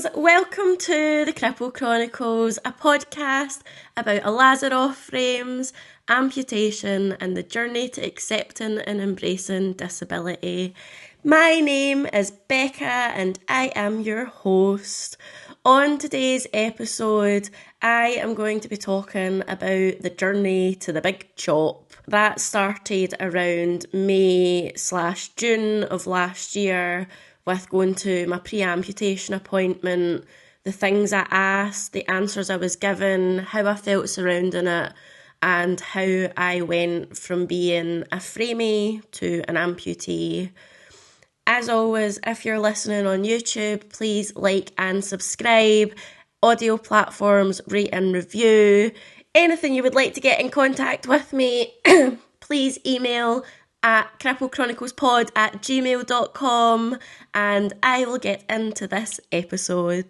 friends, welcome to the Cripple Chronicles, a podcast about a laser off frames, amputation and the journey to accepting and embracing disability. My name is Becca and I am your host. On today's episode, I am going to be talking about the journey to the big chop. That started around May/June of last year, with going to my pre-amputation appointment, the things I asked, the answers I was given, how I felt surrounding it, and how I went from being a framie to an amputee. As always, if you're listening on YouTube, please like and subscribe. Audio platforms, rate and review. Anything you would like to get in contact with me, please email at cripplecechroniclespod@gmail.com, and I will get into this episode.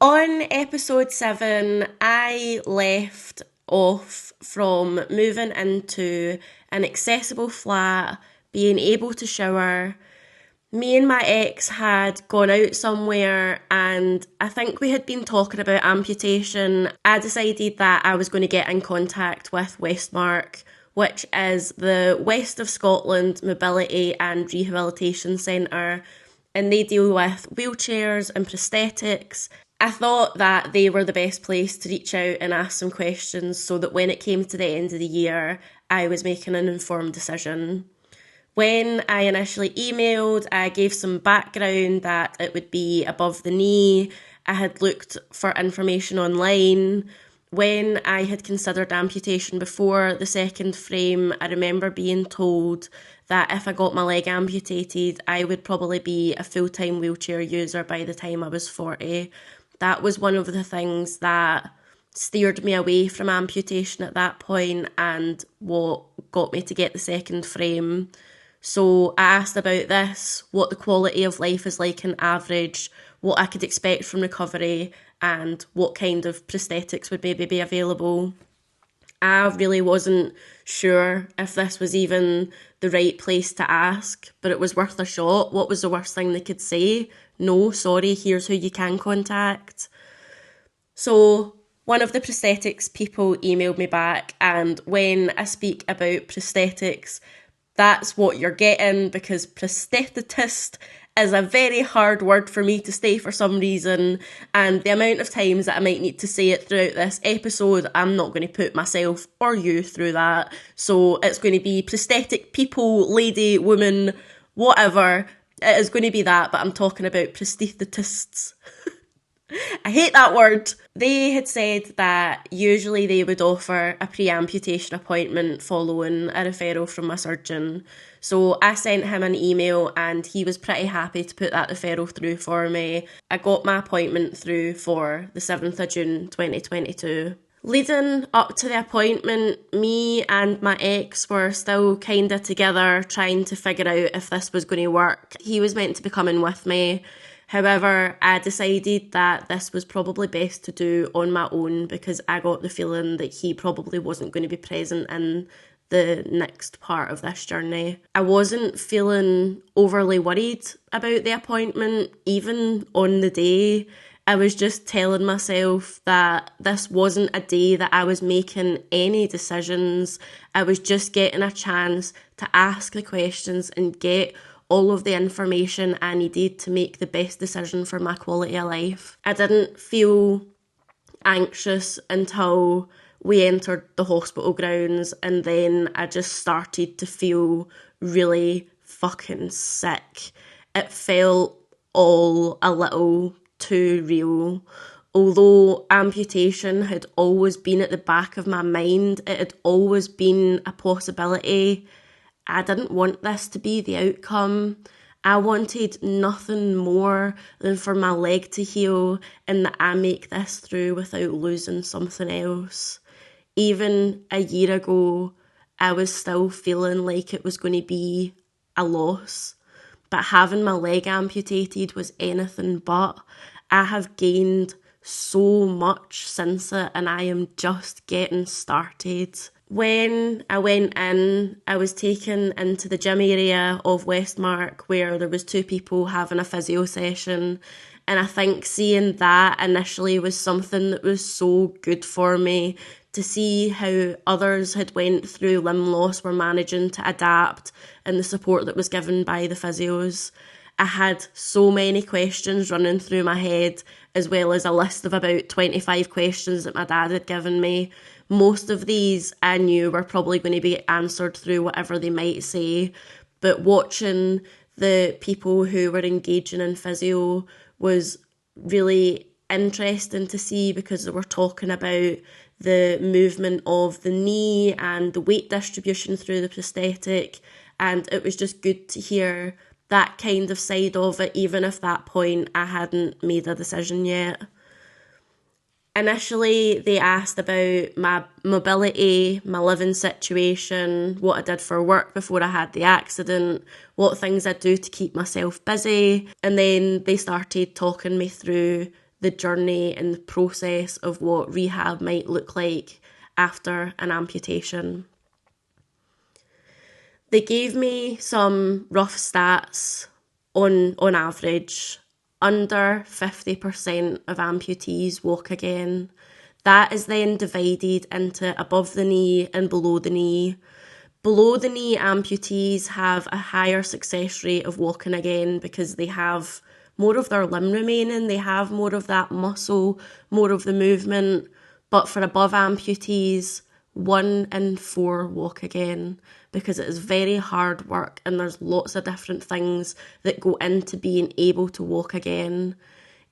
On episode 7, I left off from moving into an accessible flat, being able to shower. Me and my ex had gone out somewhere and I think we had been talking about amputation. I decided that I was going to get in contact with WestMARC, which is the West of Scotland Mobility and Rehabilitation Centre, and they deal with wheelchairs and prosthetics. I thought that they were the best place to reach out and ask some questions so that when it came to the end of the year, I was making an informed decision. When I initially emailed, I gave some background that it would be above the knee. I had looked for information online. When I had considered amputation before the second frame, I remember being told that if I got my leg amputated, I would probably be a full-time wheelchair user by the time I was 40. That was one of the things that steered me away from amputation at that point and what got me to get the second frame. So I asked about this, what the quality of life is like on average, what I could expect from recovery, and what kind of prosthetics would maybe be available. I really wasn't sure if this was even the right place to ask, but it was worth a shot. What was the worst thing they could say? No, sorry, here's who you can contact. So one of the prosthetics people emailed me back, and when I speak about prosthetics, that's what you're getting, because prosthetist is a very hard word for me to say for some reason, and the amount of times that I might need to say it throughout this episode, I'm not going to put myself or you through that. So it's going to be prosthetic people, lady, woman, whatever. It is going to be that, but I'm talking about prosthetists. I hate that word. They had said that usually they would offer a pre-amputation appointment following a referral from my surgeon. So I sent him an email and he was pretty happy to put that referral through for me. I got my appointment through for the 7th of June 2022. Leading up to the appointment, me and my ex were still kind of together trying to figure out if this was going to work. He was meant to be coming with me. However, I decided that this was probably best to do on my own because I got the feeling that he probably wasn't going to be present in the next part of this journey. I wasn't feeling overly worried about the appointment, even on the day. I was just telling myself that this wasn't a day that I was making any decisions. I was just getting a chance to ask the questions and get all of the information I needed to make the best decision for my quality of life. I didn't feel anxious until we entered the hospital grounds, and then I just started to feel really fucking sick. It felt all a little too real. Although amputation had always been at the back of my mind, it had always been a possibility, I didn't want this to be the outcome. I wanted nothing more than for my leg to heal and that I make this through without losing something else. Even a year ago, I was still feeling like it was going to be a loss. But having my leg amputated was anything but. I have gained so much since it and I am just getting started. When I went in, I was taken into the gym area of WestMARC where there was 2 people having a physio session. And I think seeing that initially was something that was so good for me, to see how others had went through limb loss were managing to adapt, and the support that was given by the physios. I had so many questions running through my head, as well as a list of about 25 questions that my dad had given me. Most of these I knew were probably going to be answered through whatever they might say, but watching the people who were engaging in physio was really interesting to see, because they were talking about the movement of the knee and the weight distribution through the prosthetic, and it was just good to hear that kind of side of it, even if at that point I hadn't made a decision yet. Initially, they asked about my mobility, my living situation, what I did for work before I had the accident, what things I'd do to keep myself busy, and then they started talking me through the journey and the process of what rehab might look like after an amputation. They gave me some rough stats. On average, under 50% of amputees walk again. That is then divided into above the knee and below the knee. Below the knee amputees have a higher success rate of walking again because they have more of their limb remaining, they have more of that muscle, more of the movement. But for above amputees, 1 in 4 walk again, because it is very hard work and there's lots of different things that go into being able to walk again.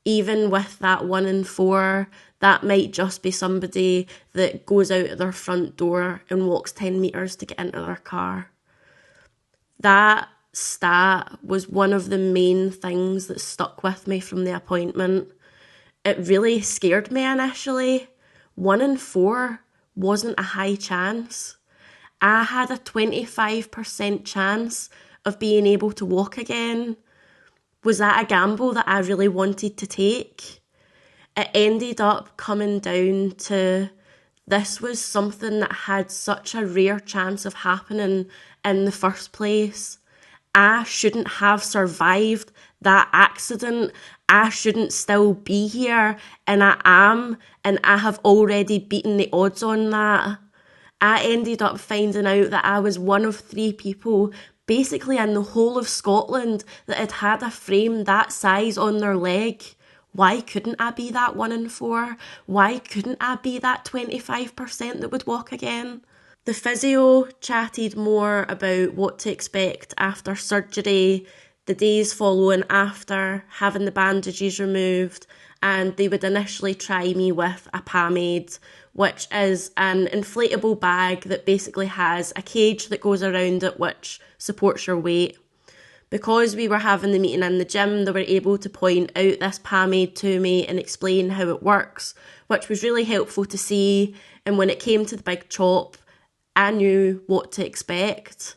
Even with that 1 in 4, that might just be somebody that goes out of their front door and walks 10 metres to get into their car. That stat was one of the main things that stuck with me from the appointment. It really scared me initially. 1 in 4 wasn't a high chance. I had a 25% chance of being able to walk again. Was that a gamble that I really wanted to take? It ended up coming down to this was something that had such a rare chance of happening in the first place. I shouldn't have survived that accident. I shouldn't still be here, and I am, and I have already beaten the odds on that. I ended up finding out that I was one of 3 people, basically in the whole of Scotland, that had had a frame that size on their leg. Why couldn't I be that 1 in 4? Why couldn't I be that 25% that would walk again? The physio chatted more about what to expect after surgery, the days following after having the bandages removed, and they would initially try me with a PAMAID, which is an inflatable bag that basically has a cage that goes around it which supports your weight. Because we were having the meeting in the gym, they were able to point out this PAMAID to me and explain how it works, which was really helpful to see. And when it came to the big chop, I knew what to expect.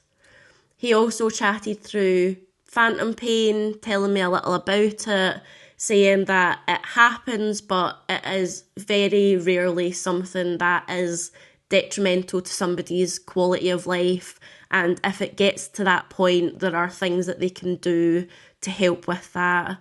He also chatted through phantom pain, telling me a little about it, saying that it happens, but it is very rarely something that is detrimental to somebody's quality of life. And if it gets to that point, there are things that they can do to help with that.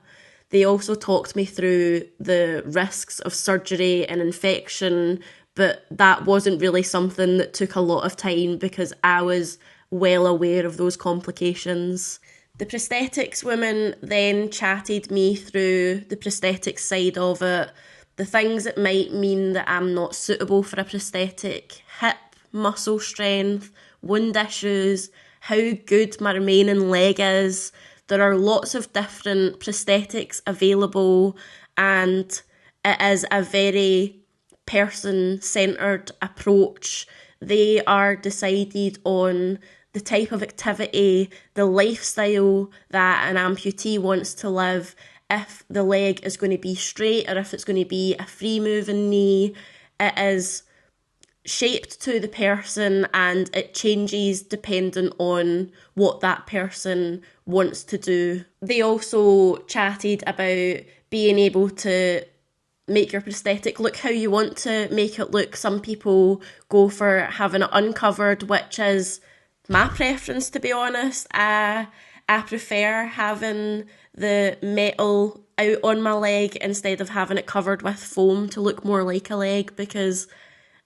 They also talked me through the risks of surgery and infection, but that wasn't really something that took a lot of time because I was well aware of those complications. The prosthetics woman then chatted me through the prosthetics side of it, the things that might mean that I'm not suitable for a prosthetic, hip, muscle strength, wound issues, how good my remaining leg is. There are lots of different prosthetics available, and it is a very person-centred approach. They are decided on the type of activity, the lifestyle that an amputee wants to live, if the leg is going to be straight or if it's going to be a free moving knee. It is shaped to the person and it changes depending on what that person wants to do. They also chatted about being able to make your prosthetic look how you want to make it look. Some people go for having it uncovered, which is my preference, to be honest. I prefer having the metal out on my leg instead of having it covered with foam to look more like a leg, because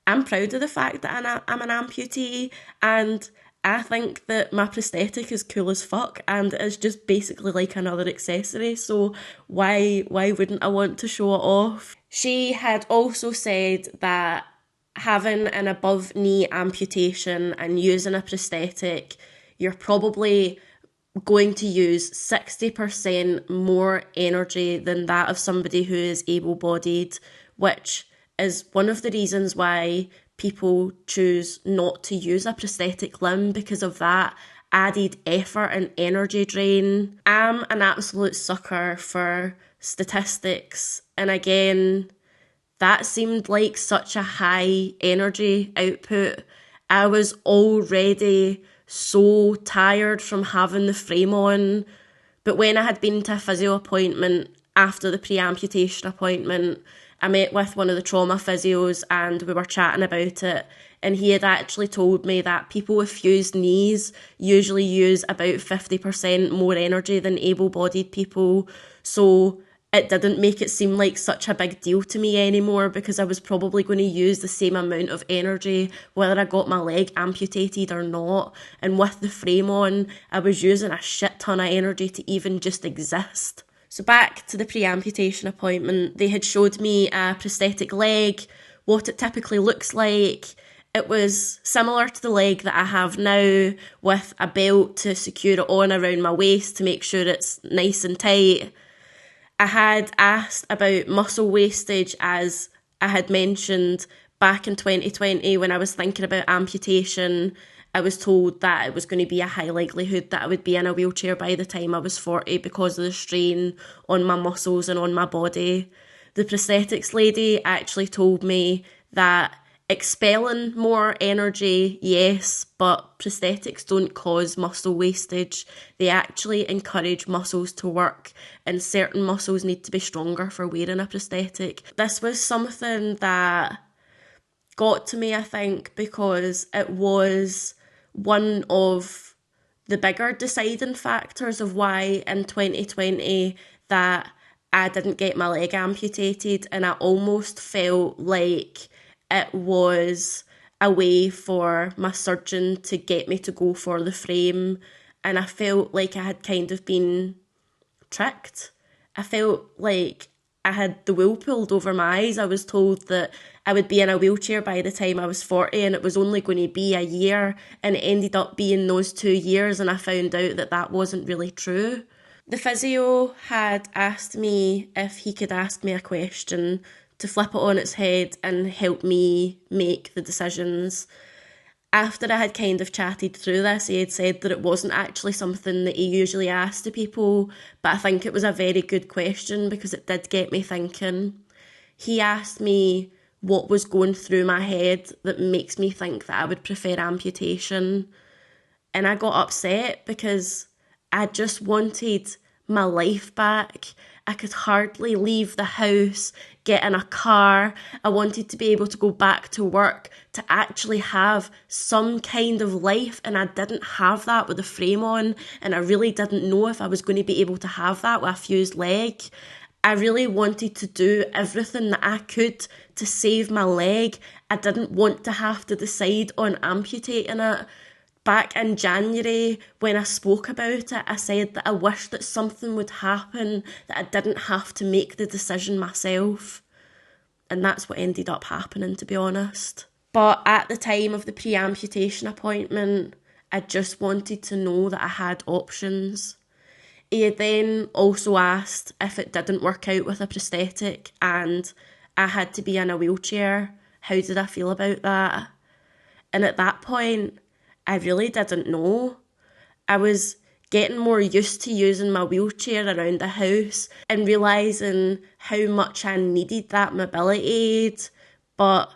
I'm proud of the fact that I'm an amputee, and I think that my prosthetic is cool as fuck, and it's just basically like another accessory, so why wouldn't I want to show it off? She had also said that having an above knee amputation and using a prosthetic, you're probably going to use 60% more energy than that of somebody who is able-bodied, which is one of the reasons why people choose not to use a prosthetic limb, because of that added effort and energy drain. I'm an absolute sucker for statistics, and again, that seemed like such a high energy output. I was already so tired from having the frame on, but when I had been to a physio appointment after the pre-amputation appointment, I met with one of the trauma physios and we were chatting about it, and he had actually told me that people with fused knees usually use about 50% more energy than able-bodied people, so it didn't make it seem like such a big deal to me anymore, because I was probably going to use the same amount of energy whether I got my leg amputated or not. And with the frame on, I was using a shit ton of energy to even just exist. So back to the pre-amputation appointment, they had showed me a prosthetic leg, what it typically looks like. It was similar to the leg that I have now, with a belt to secure it on around my waist to make sure it's nice and tight. I had asked about muscle wastage, as I had mentioned back in 2020 when I was thinking about amputation. I was told that it was going to be a high likelihood that I would be in a wheelchair by the time I was 40 because of the strain on my muscles and on my body. The prosthetics lady actually told me that expelling more energy, yes, but prosthetics don't cause muscle wastage. They actually encourage muscles to work, and certain muscles need to be stronger for wearing a prosthetic. This was something that got to me, I think, because it was one of the bigger deciding factors of why in 2020 that I didn't get my leg amputated, and I almost felt like it was a way for my surgeon to get me to go for the frame, and I felt like I had kind of been tricked. I felt like I had the wool pulled over my eyes. I was told that I would be in a wheelchair by the time I was 40, and it was only going to be a year, and it ended up being those 2 years, and I found out that that wasn't really true. The physio had asked me if he could ask me a question to flip it on its head and help me make the decisions. After I had kind of chatted through this, he had said that it wasn't actually something that he usually asked to people, but I think it was a very good question because it did get me thinking. He asked me what was going through my head that makes me think that I would prefer amputation. And I got upset because I just wanted my life back. I could hardly leave the house, get in a car. I wanted to be able to go back to work, to actually have some kind of life, and I didn't have that with a frame on, and I really didn't know if I was going to be able to have that with a fused leg. I really wanted to do everything that I could to save my leg. I didn't want to have to decide on amputating it. Back in January, when I spoke about it, I said that I wished that something would happen, that I didn't have to make the decision myself. And that's what ended up happening, to be honest. But at the time of the pre-amputation appointment, I just wanted to know that I had options. He had then also asked if it didn't work out with a prosthetic and I had to be in a wheelchair, how did I feel about that? And at that point, I really didn't know. I was getting more used to using my wheelchair around the house and realising how much I needed that mobility aid. But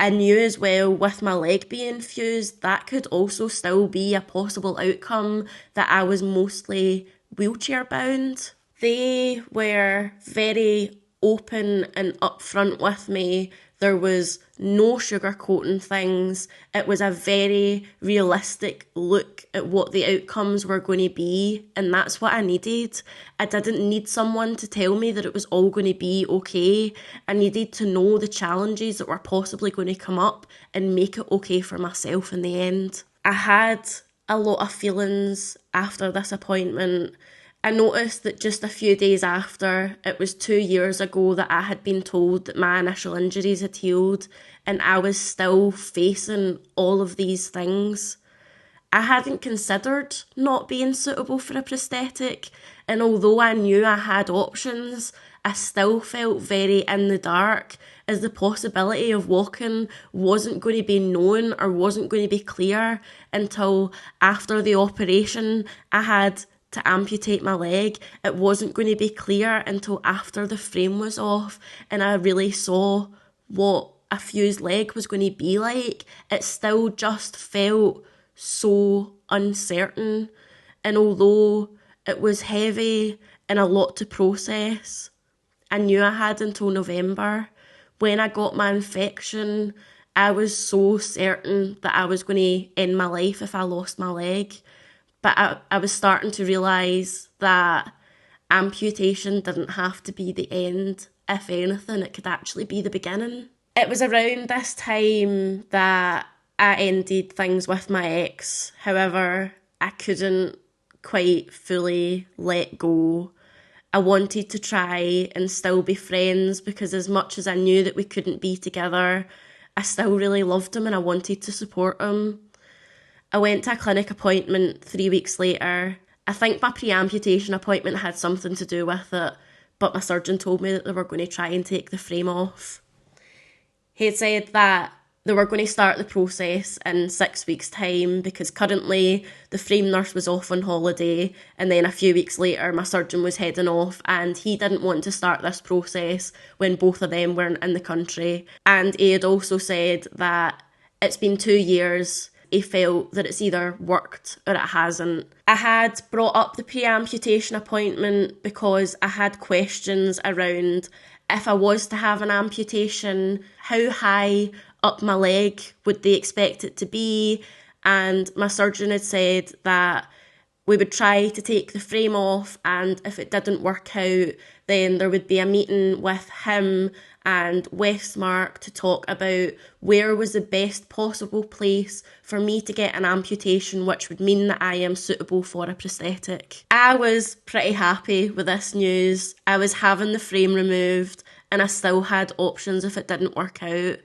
I knew as well, with my leg being fused, that could also still be a possible outcome, that I was mostly wheelchair bound. They were very open and upfront with me. There was no sugarcoating things. It was a very realistic look at what the outcomes were going to be, and that's what I needed. I didn't need someone to tell me that it was all going to be okay. I needed to know the challenges that were possibly going to come up and make it okay for myself in the end. I had a lot of feelings after this appointment. I noticed that just a few days after, it was 2 years ago that I had been told that my initial injuries had healed, and I was still facing all of these things. I hadn't considered not being suitable for a prosthetic, and although I knew I had options, I still felt very in the dark, as the possibility of walking wasn't going to be known or wasn't going to be clear until after the operation I had to amputate my leg. It wasn't going to be clear until after the frame was off and I really saw what a fused leg was going to be like. It still just felt so uncertain, and although it was heavy and a lot to process, I knew I had until November. When I got my infection, I was so certain that I was going to end my life if I lost my leg. But I was starting to realise that amputation didn't have to be the end. If anything, it could actually be the beginning. It was around this time that I ended things with my ex. However, I couldn't quite fully let go. I wanted to try and still be friends, because as much as I knew that we couldn't be together, I still really loved him and I wanted to support him. I went to a clinic appointment 3 weeks later. I think my pre-amputation appointment had something to do with it, but my surgeon told me that they were going to try and take the frame off. He had said that they were going to start the process in 6 weeks' time, because currently the frame nurse was off on holiday, and then a few weeks later my surgeon was heading off, and he didn't want to start this process when both of them weren't in the country. And he had also said that it's been 2 years. He felt that it's either worked or it hasn't. I had brought up the pre-amputation appointment because I had questions around if I was to have an amputation, how high up my leg would they expect it to be? And my surgeon had said that we would try to take the frame off, and if it didn't work out, then there would be a meeting with him and WestMARC to talk about where was the best possible place for me to get an amputation, which would mean that I am suitable for a prosthetic. I was pretty happy with this news. I was having the frame removed and I still had options if it didn't work out.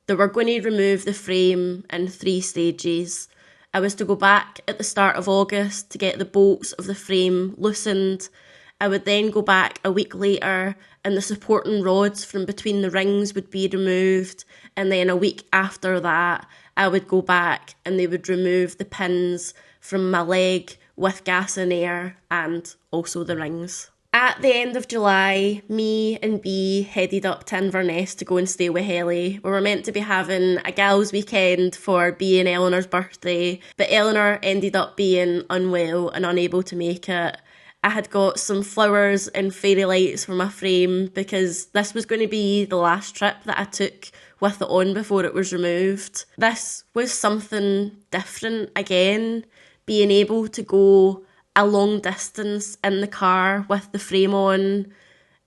They were going to remove the frame in 3 stages. I was to go back at the start of August to get the bolts of the frame loosened. I would then go back a week later and the supporting rods from between the rings would be removed, and then a week after that I would go back and they would remove the pins from my leg with gas and air and also the rings. At the end of July, me and B headed up to Inverness to go and stay with Helly. We were meant to be having a gals weekend for B and Eleanor's birthday, but Eleanor ended up being unwell and unable to make it. I had got some flowers and fairy lights for my frame because this was going to be the last trip that I took with it on before it was removed. This was something different again, being able to go a long distance in the car with the frame on.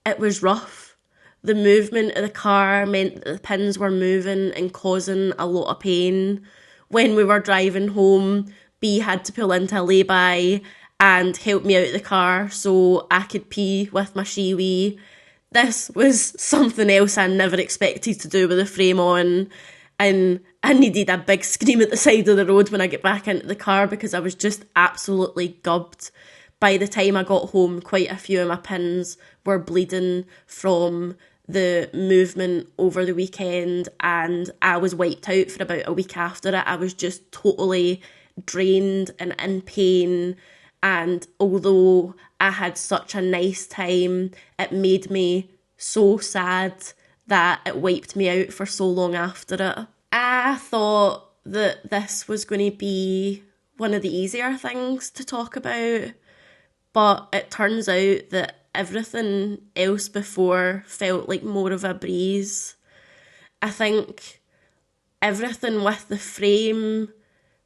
It was rough. The movement of the car meant that the pins were moving and causing a lot of pain. When we were driving home, B had to pull into a lay-by and help me out of the car so I could pee with my shiwi. This was something else I never expected to do with the frame on, and I needed a big scream at the side of the road when I get back into the car because I was just absolutely gubbed. By the time I got home, quite a few of my pins were bleeding from the movement over the weekend, and I was wiped out for about a week after it. I was just totally drained and in pain. And although I had such a nice time, it made me so sad that it wiped me out for so long after it. I thought that this was going to be one of the easier things to talk about, but it turns out that everything else before felt like more of a breeze. I think everything with the frame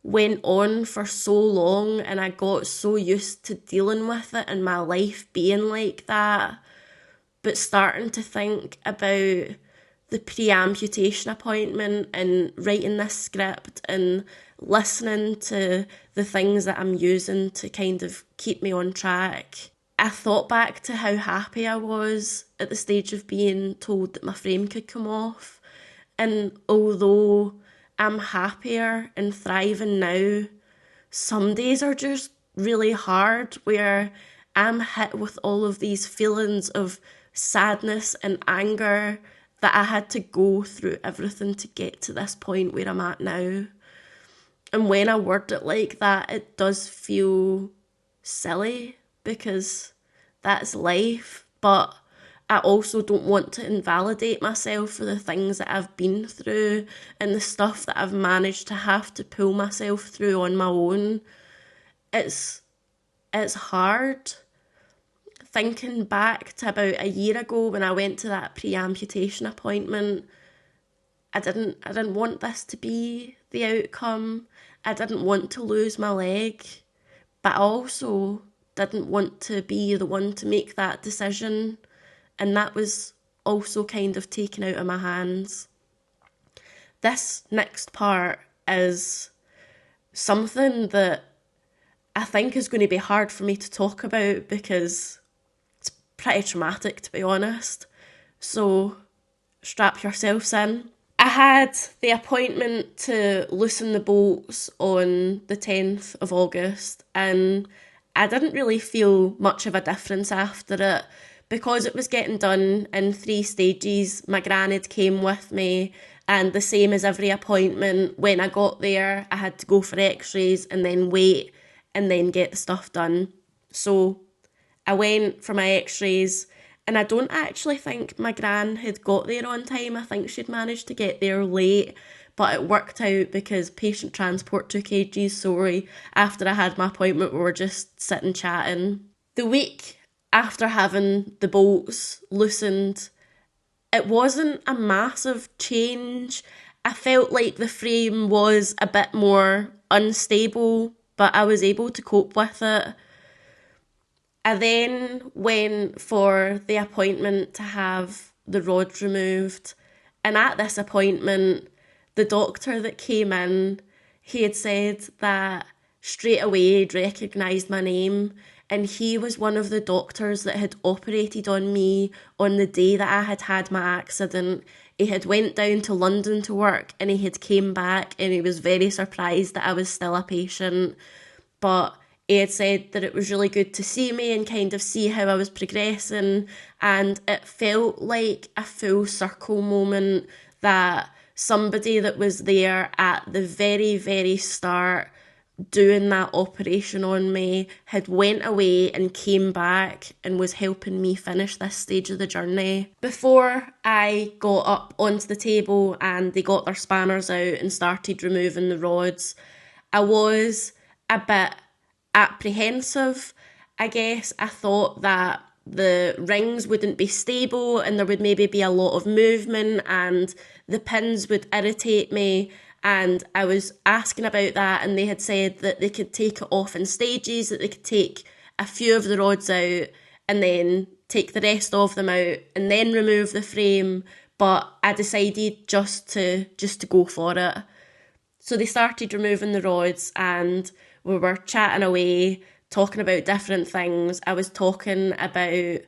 went on for so long and I got so used to dealing with it and my life being like that. But starting to think about the pre-amputation appointment and writing this script and listening to the things that I'm using to kind of keep me on track, I thought back to how happy I was at the stage of being told that my frame could come off. And although I'm happier and thriving now, some days are just really hard where I'm hit with all of these feelings of sadness and anger that I had to go through everything to get to this point where I'm at now. And when I word it like that, it does feel silly because that's life, but I also don't want to invalidate myself for the things that I've been through and the stuff that I've managed to have to pull myself through on my own. It's hard. Thinking back to about a year ago when I went to that pre-amputation appointment, I didn't want this to be the outcome. I didn't want to lose my leg, but I also didn't want to be the one to make that decision. And that was also kind of taken out of my hands. This next part is something that I think is going to be hard for me to talk about because it's pretty traumatic, to be honest. So strap yourselves in. I had the appointment to loosen the bolts on the 10th of August and I didn't really feel much of a difference after it. Because it was getting done in 3 stages, my granny came with me and the same as every appointment, when I got there, I had to go for x-rays and then wait and then get the stuff done. So I went for my x-rays and I don't actually think my gran had got there on time. I think she'd managed to get there late, but it worked out because patient transport took ages. So after I had my appointment, we were just sitting chatting. The week after having the bolts loosened, it wasn't a massive change. I felt like the frame was a bit more unstable, but I was able to cope with it. I then went for the appointment to have the rods removed, and at this appointment, the doctor that came in, he had said that straight away he'd recognised my name. And he was one of the doctors that had operated on me on the day that I had had my accident. He had went down to London to work and he had came back and he was very surprised that I was still a patient. But he had said that it was really good to see me and kind of see how I was progressing. And it felt like a full circle moment that somebody that was there at the very, very start doing that operation on me had went away and came back and was helping me finish this stage of the journey. Before I got up onto the table and they got their spanners out and started removing the rods, I was a bit apprehensive. I guess I thought that the rings wouldn't be stable and there would maybe be a lot of movement and the pins would irritate me. And I was asking about that and they had said that they could take it off in stages, that they could take a few of the rods out and then take the rest of them out and then remove the frame. But I decided just to go for it. So they started removing the rods and we were chatting away, talking about different things. I was talking about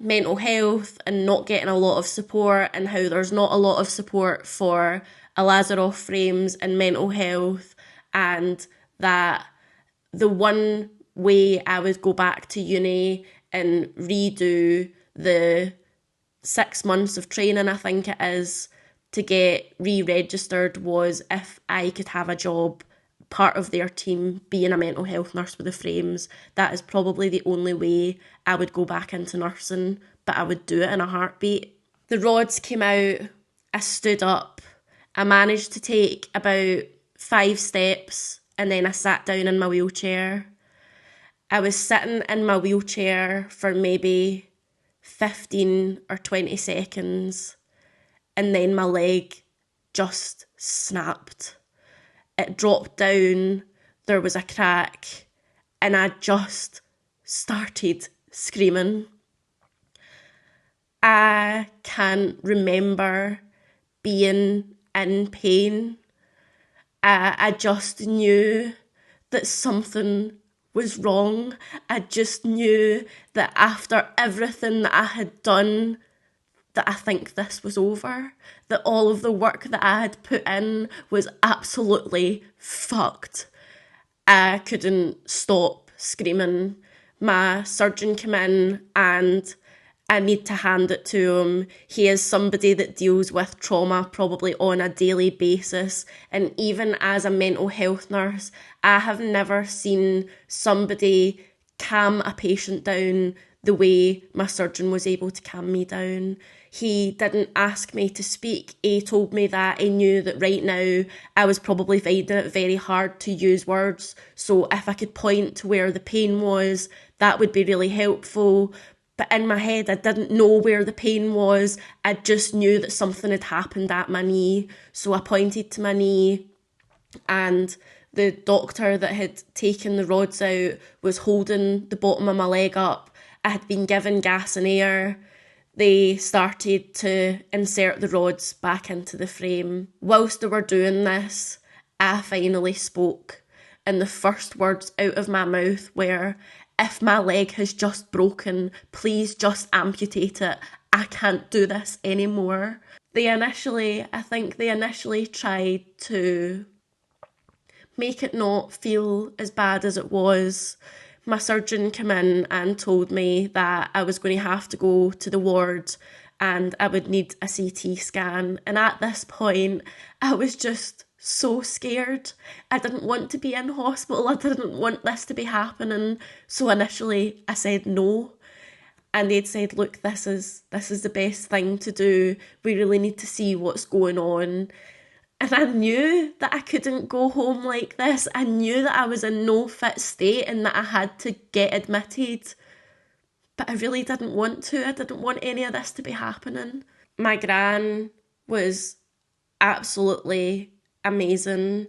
mental health and not getting a lot of support and how there's not a lot of support for Lazaroff frames and mental health, and that the one way I would go back to uni and redo the 6 months of training, I think it is, to get re-registered was if I could have a job, part of their team, being a mental health nurse with the frames. That is probably the only way I would go back into nursing, but I would do it in a heartbeat. The rods came out, I stood up, I managed to take about 5 steps and then I sat down in my wheelchair. I was sitting in my wheelchair for maybe 15 or 20 seconds, and then my leg just snapped. It dropped down, there was a crack, and I just started screaming. I can't remember being in pain. I just knew that something was wrong. I just knew that after everything that I had done, that I think this was over. That all of the work that I had put in was absolutely fucked. I couldn't stop screaming. My surgeon came in and I need to hand it to him. He is somebody that deals with trauma probably on a daily basis. And even as a mental health nurse, I have never seen somebody calm a patient down the way my surgeon was able to calm me down. He didn't ask me to speak. He told me that he knew that right now I was probably finding it very hard to use words. So if I could point to where the pain was, that would be really helpful. But in my head, I didn't know where the pain was. I just knew that something had happened at my knee. So I pointed to my knee, and the doctor that had taken the rods out was holding the bottom of my leg up. I had been given gas and air. They started to insert the rods back into the frame. Whilst they were doing this, I finally spoke, and the first words out of my mouth were, "If my leg has just broken, please just amputate it. I can't do this anymore." I think they initially tried to make it not feel as bad as it was. My surgeon came in and told me that I was going to have to go to the ward and I would need a CT scan. And at this point, I was just so scared. I didn't want to be in hospital. I didn't want this to be happening. So initially I said no. And they'd said, "Look, this is the best thing to do. We really need to see what's going on." And I knew that I couldn't go home like this. I knew that I was in no fit state and that I had to get admitted. But I really didn't want to. I didn't want any of this to be happening. My gran was absolutely amazing.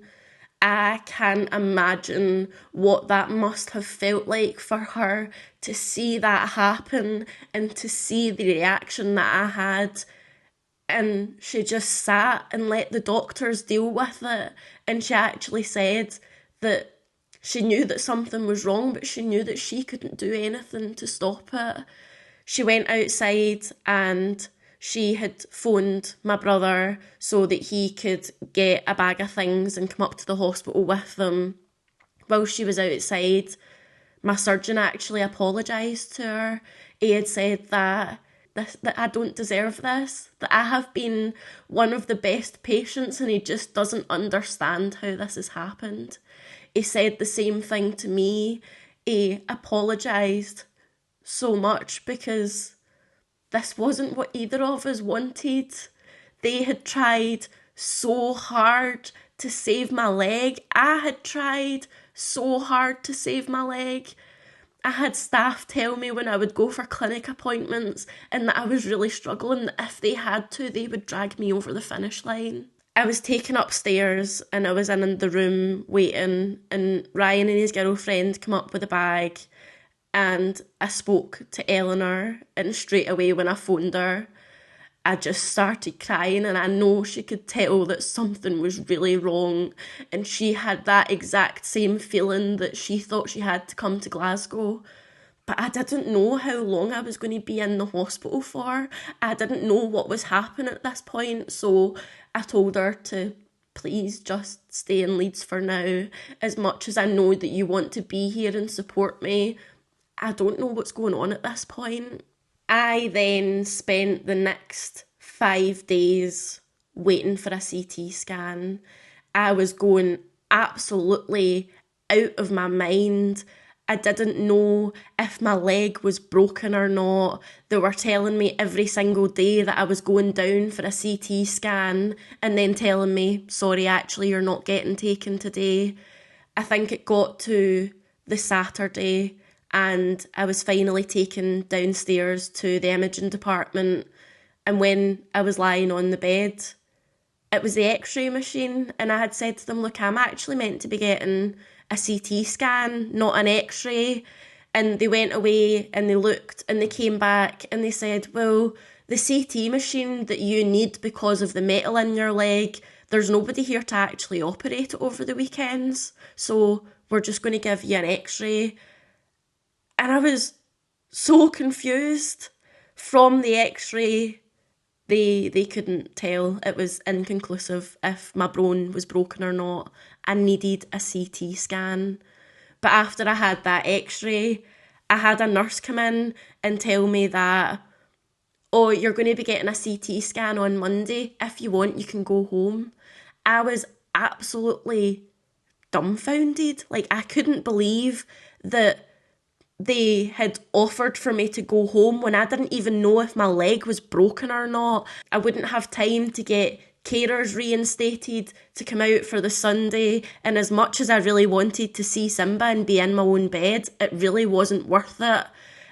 I can't imagine what that must have felt like for her to see that happen and to see the reaction that I had. And she just sat and let the doctors deal with it. And she actually said that she knew that something was wrong, but she knew that she couldn't do anything to stop it. She went outside and she had phoned my brother so that he could get a bag of things and come up to the hospital with them. While she was outside, my surgeon actually apologised to her. He had said that I don't deserve this, that I have been one of the best patients and he just doesn't understand how this has happened. He said the same thing to me. He apologised so much because this wasn't what either of us wanted. They had tried so hard to save my leg. I had tried so hard to save my leg. I had staff tell me when I would go for clinic appointments and that I was really struggling, that if they had to, they would drag me over the finish line. I was taken upstairs and I was in the room waiting, and Ryan and his girlfriend come up with a bag, and I spoke to Eleanor, and straight away when I phoned her, I just started crying, and I know she could tell that something was really wrong, and she had that exact same feeling that she thought she had to come to Glasgow. But I didn't know how long I was going to be in the hospital for. I didn't know what was happening at this point, so I told her to please just stay in Leeds for now. As much as I know that you want to be here and support me, I don't know what's going on at this point. I then spent the next 5 days waiting for a CT scan. I was going absolutely out of my mind. I didn't know if my leg was broken or not. They were telling me every single day that I was going down for a CT scan and then telling me, "Sorry, actually, you're not getting taken today." I think it got to the Saturday and I was finally taken downstairs to the imaging department. And when I was lying on the bed, it was the x-ray machine, and I had said to them, look, I'm actually meant to be getting a CT scan, not an x-ray. And they went away and they looked and they came back and they said, well, the CT machine that you need because of the metal in your leg, there's nobody here to actually operate it over the weekends, so we're just going to give you an x-ray. And I was so confused. From the x-ray, they couldn't tell. It was inconclusive if my bone was broken or not. I needed a CT scan. But after I had that x-ray, I had a nurse come in and tell me that, oh, you're going to be getting a CT scan on Monday. If you want, you can go home. I was absolutely dumbfounded. Like, I couldn't believe that they had offered for me to go home when I didn't even know if my leg was broken or not. I wouldn't have time to get carers reinstated to come out for the Sunday, and as much as I really wanted to see Simba and be in my own bed, it really wasn't worth it.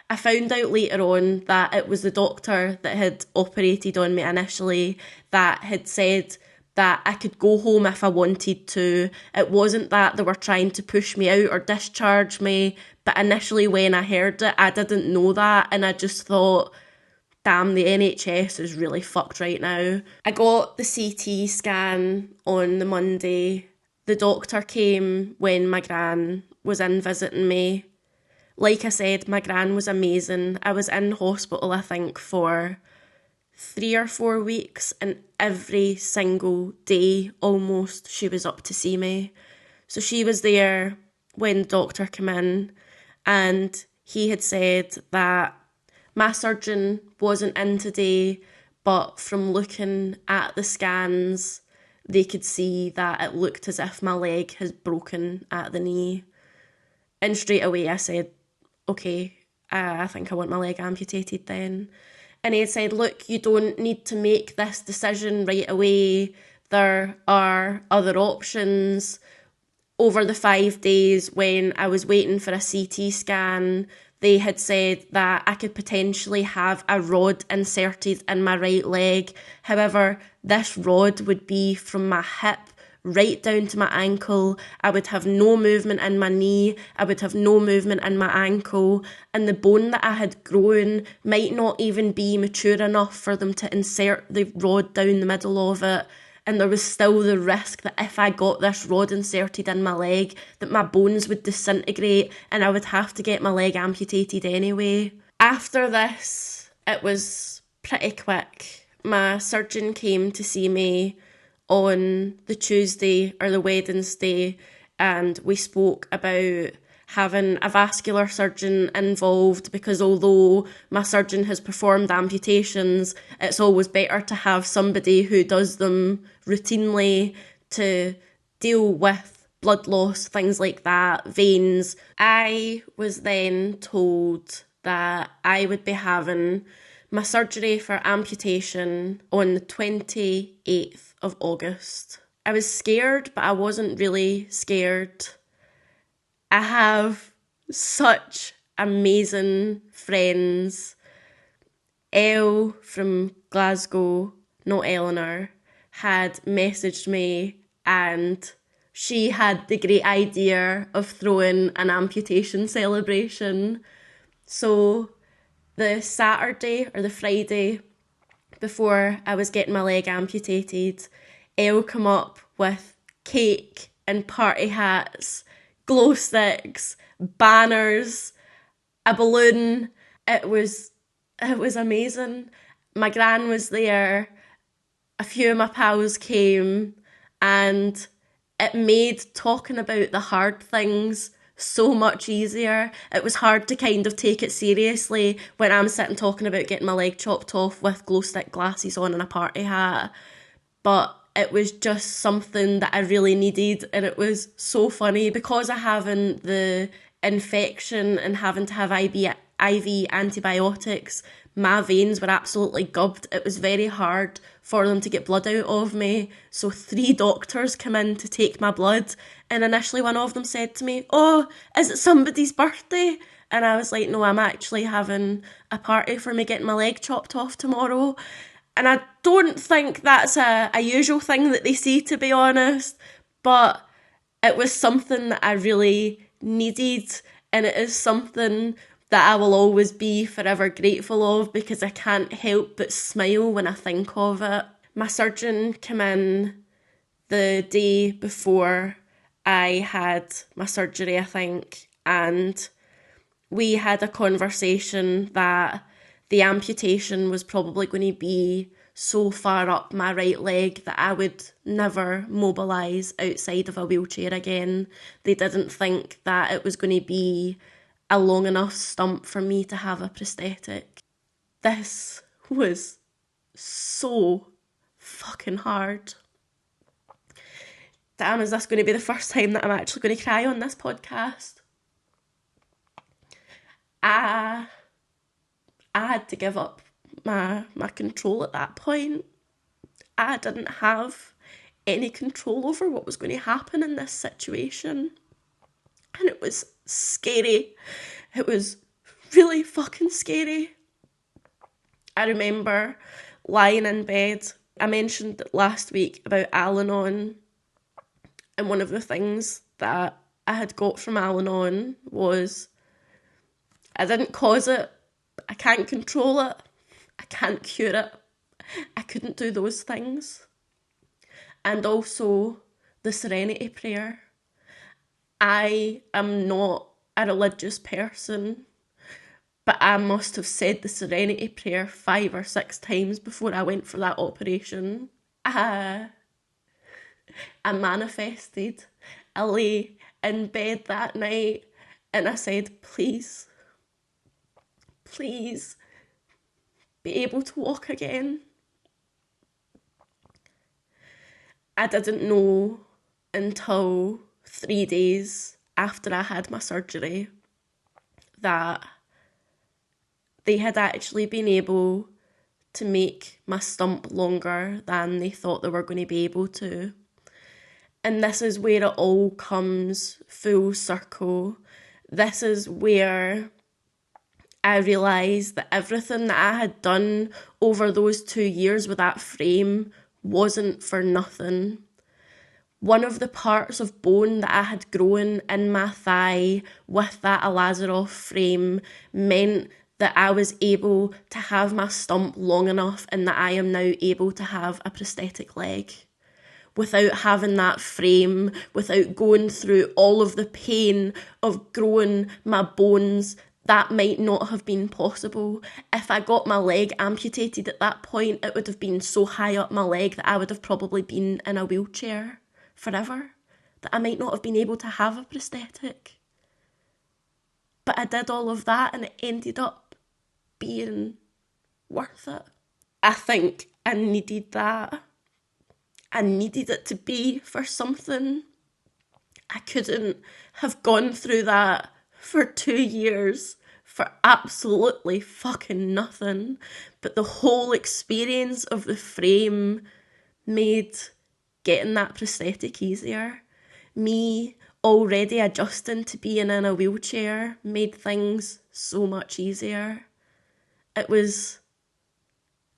I found out later on that it was the doctor that had operated on me initially that had said that I could go home if I wanted to. It wasn't that they were trying to push me out or discharge me, but initially when I heard it, I didn't know that, and I just thought, damn, the NHS is really fucked right now. I got the CT scan on the Monday. The doctor came when my gran was in visiting me. Like I said, my gran was amazing. I was in hospital, I think, for 3 or 4 weeks, and every single day almost she was up to see me. So she was there when the doctor came in, and he had said that my surgeon wasn't in today, but from looking at the scans, they could see that it looked as if my leg has broken at the knee. And straight away I said, okay, I think I want my leg amputated then. And he had said, look, you don't need to make this decision right away. There are other options. Over the 5 days when I was waiting for a CT scan, they had said that I could potentially have a rod inserted in my right leg. However, this rod would be from my hip right down to my ankle. I would have no movement in my knee. I would have no movement in my ankle. And the bone that I had grown might not even be mature enough for them to insert the rod down the middle of it. And there was still the risk that if I got this rod inserted in my leg, that my bones would disintegrate and I would have to get my leg amputated anyway. After this, it was pretty quick. My surgeon came to see me on the Tuesday or the Wednesday, and we spoke about having a vascular surgeon involved, because although my surgeon has performed amputations, it's always better to have somebody who does them routinely to deal with blood loss, things like that, veins. I was then told that I would be having my surgery for amputation on the 28th of August. I was scared, but I wasn't really scared. I have such amazing friends. Elle from Glasgow, not Eleanor, had messaged me, and she had the great idea of throwing an amputation celebration. So the Saturday or the Friday before I was getting my leg amputated, Elle come up with cake and party hats, glow sticks, banners, a balloon. It was amazing. My gran was there. A few of my pals came, and it made talking about the hard things so much easier. It was hard to kind of take it seriously when I'm sitting talking about getting my leg chopped off with glow stick glasses on and a party hat. But it was just something that I really needed, and it was so funny because of having the infection and having to have IV antibiotics. My veins were absolutely gubbed. It was very hard for them to get blood out of me. So 3 doctors come in to take my blood, and initially one of them said to me, "Oh, is it somebody's birthday?" And I was like, no, I'm actually having a party for me getting my leg chopped off tomorrow. And I don't think that's a usual thing that they say, to be honest, but it was something that I really needed, and it is something that I will always be forever grateful of, because I can't help but smile when I think of it. My surgeon came in the day before I had my surgery, I think, and we had a conversation that the amputation was probably going to be so far up my right leg that I would never mobilise outside of a wheelchair again. They didn't think that it was going to be a long enough stump for me to have a prosthetic. This was so fucking hard. Damn, is this going to be the first time that I'm actually going to cry on this podcast? I had to give up my control at that point. I didn't have any control over what was going to happen in this situation. And it was scary. It was really fucking scary. I remember lying in bed. I mentioned last week about Al-Anon, and one of the things that I had got from Al-Anon was I didn't cause it, I can't control it, I can't cure it, I couldn't do those things. And also the Serenity Prayer. I am not a religious person, but I must have said the Serenity Prayer 5 or 6 times before I went for that operation. I manifested. I lay in bed that night and I said, please be able to walk again. I didn't know until 3 days after I had my surgery that they had actually been able to make my stump longer than they thought they were going to be able to. And this is where it all comes full circle. This is where I realised that everything that I had done over those 2 years with that frame wasn't for nothing. One of the parts of bone that I had grown in my thigh with that Lazaroff frame meant that I was able to have my stump long enough and that I am now able to have a prosthetic leg. Without having that frame, without going through all of the pain of growing my bones, that might not have been possible. If I got my leg amputated at that point, it would have been so high up my leg that I would have probably been in a wheelchair forever, that I might not have been able to have a prosthetic. But I did all of that and it ended up being worth it. I think I needed that. I needed it to be for something. I couldn't have gone through that for 2 years for absolutely fucking nothing. But the whole experience of the frame made getting that prosthetic easier. Me already adjusting to being in a wheelchair made things so much easier. It was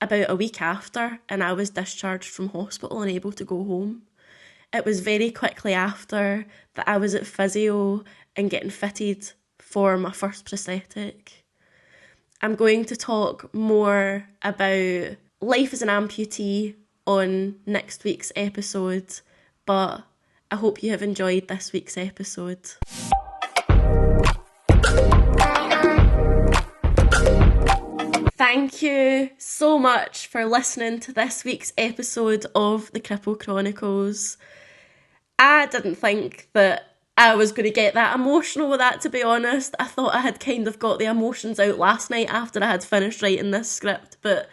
about a week after and I was discharged from hospital and able to go home. It was very quickly after that I was at physio and getting fitted for my first prosthetic. I'm going to talk more about life as an amputee on next week's episode, but I hope you have enjoyed this week's episode. Thank you so much for listening to this week's episode of the Cripple Chronicles. I didn't think that I was going to get that emotional with that, to be honest. I thought I had kind of got the emotions out last night after I had finished writing this script, but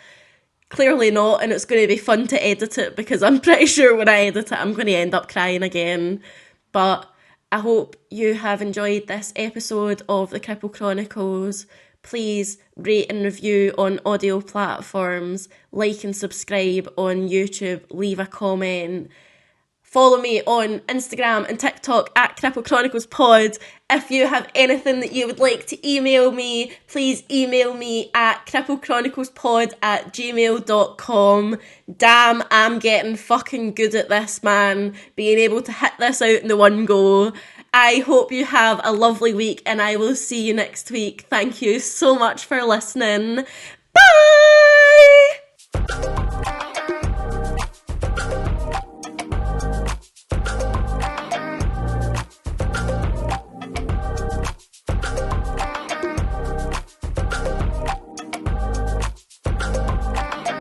clearly not, and it's going to be fun to edit it because I'm pretty sure when I edit it I'm going to end up crying again. But I hope you have enjoyed this episode of the Cripple Chronicles. Please rate and review on audio platforms, like and subscribe on YouTube, leave a comment. Follow me on Instagram and TikTok at Cripple Chronicles Pod. If you have anything that you would like to email me, please email me at crippleschroniclespod@gmail.com. Damn, I'm getting fucking good at this, man. Being able to hit this out in the one go. I hope you have a lovely week and I will see you next week. Thank you so much for listening. Bye!